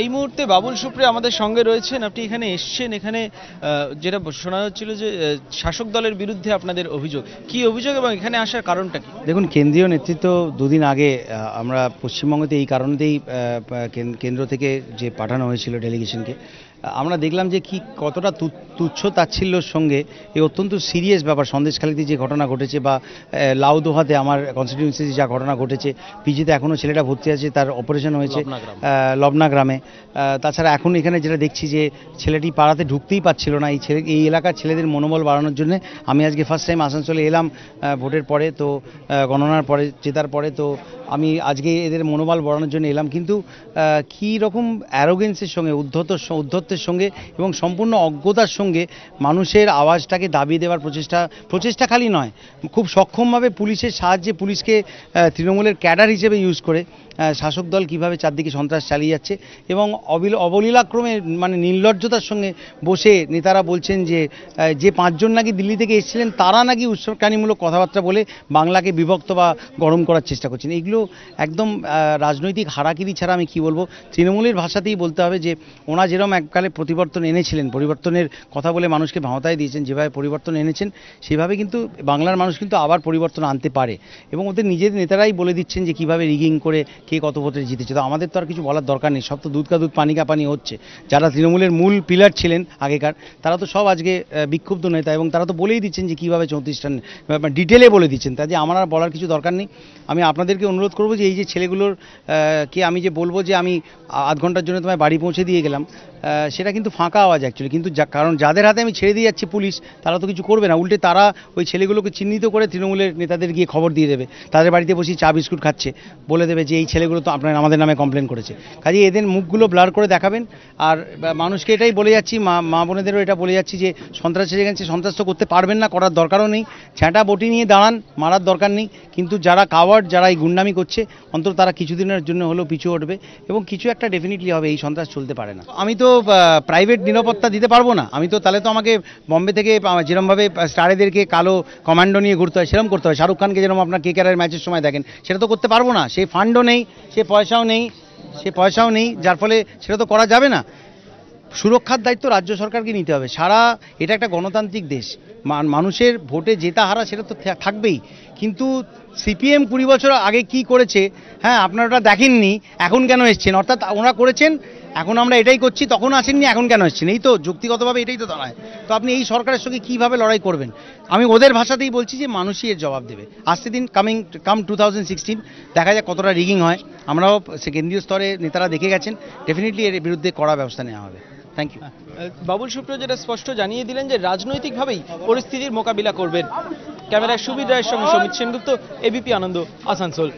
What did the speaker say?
এই মুহূর্তে বাবুল সুপ্রিয় আমাদের সঙ্গে রয়েছেন। আপনি এখানে এসেছেন, এখানে যেটা শোনা হচ্ছিল যে শাসক দলের বিরুদ্ধে আপনাদের অভিযোগ, কি অভিযোগ এবং এখানে আসার কারণটা কি? দেখুন, কেন্দ্রীয় নেতৃত্ব দুদিন আগে আমরা পশ্চিমবঙ্গতে এই কারণেই কেন্দ্র থেকে যে পাঠানো হয়েছিল ডেলিগেশনকে, আমরা দেখলাম যে কি কতটা তুচ্ছ তাচ্ছিল্যর সঙ্গে এই অত্যন্ত সিরিয়াস ব্যাপার, সন্দেশখালীতে যে ঘটনা ঘটেছে বা লাউদোহাতে আমার কনস্টিটিউয়েন্সিতে যা ঘটনা ঘটেছে, পিজিতে এখনও ছেলেটা ভর্তি আছে, তার অপারেশন হয়েছে লবনা গ্রামে। তাছাড়া এখন এখানে যেটা দেখছি যে ছেলেটি পাড়াতে ঢুকতেই পারছিল না। এই এলাকার ছেলেদের মনোবল বাড়ানোর জন্য আমি আজকে ফার্স্ট টাইম আসানসোলে এলাম ভোটের পরে, তো গণনার পরে, জেতার পরে। তো আমি আজকে এদের মনোবল বাড়ানোর জন্য এলাম, কিন্তু কী রকম অ্যারোগেন্সের সঙ্গে, উদ্ধত্তের সঙ্গে এবং সম্পূর্ণ অজ্ঞতার সঙ্গে মানুষের আওয়াজটাকে দাবিয়ে দেওয়ার প্রচেষ্টা খালি নয়, খুব সক্ষমভাবে পুলিশের সাহায্যে পুলিশকে তৃণমূলের ক্যাডার হিসেবে ইউজ করে শাসক দল কীভাবে চারদিকে সন্ত্রাস চালিয়ে যাচ্ছে এবং অবলীলাক্রমে মানে নির্লজ্জতার সঙ্গে বসে নেতারা বলছেন যে পাঁচজন নাকি দিল্লি থেকে এসেছিলেন তারা নাকি উস্কানিমূলক কথাবার্তা বলে বাংলাকে বিভক্ত বা গরম করার চেষ্টা করছেন। এগুলো একদম রাজনৈতিক হারাকিরি ছাড়া আমি কি বলবো। তৃণমূলের ভাষাতেই বলতে হবে যে ওনা যেরকম এককালে পরিবর্তন এনেছিলেন, পরিবর্তনের কথা বলে মানুষকে ভাঁওতায় দিয়েছেন, যেভাবে পরিবর্তন এনেছেন সেভাবে কিন্তু বাংলার মানুষ কিন্তু আবার পরিবর্তন আনতে পারে এবং ওদের নিজেদের নেতারাই বলে দিচ্ছেন যে কীভাবে রিগিং করে কে কত ভোটে জিতেছে। তো আমাদের তো আর কিছু বলার দরকার নেই, সব তো দুধ কা দুধ পানি কা পানি হচ্ছে। যারা তৃণমূলের মূল পিলার ছিলেন আগেকার, তারা তো সব আজকে বিক্ষুব্ধ নেতা এবং তারা তো বলেই দিচ্ছেন যে কীভাবে 34টা ডিটেলে বলে দিচ্ছেন, তাই যে আমার আর বলার কিছু দরকার নেই। আমি আপনাদেরকে অনুরোধ করবো যে এই যে ছেলেগুলোর কে আমি যে বলবো যে আমি আধ ঘন্টার জন্য তোমায় বাড়ি পৌঁছে দিয়ে গেলাম, সেটা কিন্তু ফাঁকা আওয়াজ অ্যাকচুয়ালি। কিন্তু কারণ যাদের হাতে আমি ছেড়ে দিয়ে যাচ্ছি পুলিশ, তারা তো কিছু করবে না, উল্টে তারা ওই ছেলেগুলোকে চিহ্নিত করে তৃণমূলের নেতাদের গিয়ে খবর দিয়ে দেবে, তাদের বাড়িতে বসে চা বিস্কুট খাচ্ছে, বলে দেবে যে এই ছেলেগুলো তো আপনার আমাদের নামে কমপ্লেন করেছে। কাজে এদের মুখগুলো ব্লার করে দেখাবেন। আর মানুষকে এটাই বলে যাচ্ছি, মা বোনেদেরও এটা বলে যাচ্ছি যে সন্ত্রাস এসে সন্ত্রাস তো করতে পারবেন না, করার দরকারও নেই। ঝ্যাঁটা বটি নিয়ে দাঁড়ান, মারার দরকার নেই। কিন্তু যারা কাওয়ার্ড, যারা এই গুন্ডামি করছে, অন্তত তারা কিছুদিনের জন্য হলেও পিছু উঠবে এবং কিছু একটা ডেফিনেটলি হবে। এই সন্ত্রাস চলতে পারে না। আমি তো প্রাইভেট নিরাপত্তা দিতে পারবো না। আমি তো তাহলে তো আমাকে বম্বে থেকে যেরকমভাবে স্টারেদেরকে কালো কমান্ডো নিয়ে ঘুরতে হয় সেরকম করতে হয়। শাহরুখ খানকে যেরকম আপনার কেকেআরের ম্যাচের সময় দেখেন, সেটা তো করতে পারবো না। সেই ফান্ডও নেই, সে পয়সাও নেই, যার ফলে সেটা তো করা যাবে না। সুরক্ষার দায়িত্ব রাজ্য সরকারকে নিতে হবে। এটা একটা গণতান্ত্রিক দেশ, মানুষের ভোটে জেতা হারা সেটা তো থাকবেই। কিন্তু সিপিএম 20 বছর আগে কি করেছে, হ্যাঁ আপনারা ওটা দেখেননি, এখন কেন এসছেন? অর্থাৎ ওনারা করেছেন, এখন আমরা এটাই করছি, তখন আসেননি, এখন কেন এসছেন? এই তো যুক্তিগতভাবে এটাই তো দাঁড়ায়। তো আপনি এই সরকারের সঙ্গে কীভাবে লড়াই করবেন? আমি ওদের ভাষাতেই বলছি যে মানুষই এর জবাব দেবে। আসতে দিন, কাম 2016 দেখা যাক কতটা রিগিং হয়। আমরাও কেন্দ্রীয় স্তরে নেতারা দেখে গেছেন, ডেফিনেটলি এর বিরুদ্ধে কড়া ব্যবস্থা নেওয়া হবে। Thank you. বাবুল সুপ্রিয় যেটা স্পষ্ট জানিয়ে দিলেন যে রাজনৈতিকভাবেই পরিস্থিতির মোকাবিলা করবেন। ক্যামেরায় সুবিধ রায়ের সঙ্গে সমিত সেনগুপ্ত, এবিপি আনন্দ, আসানসোল।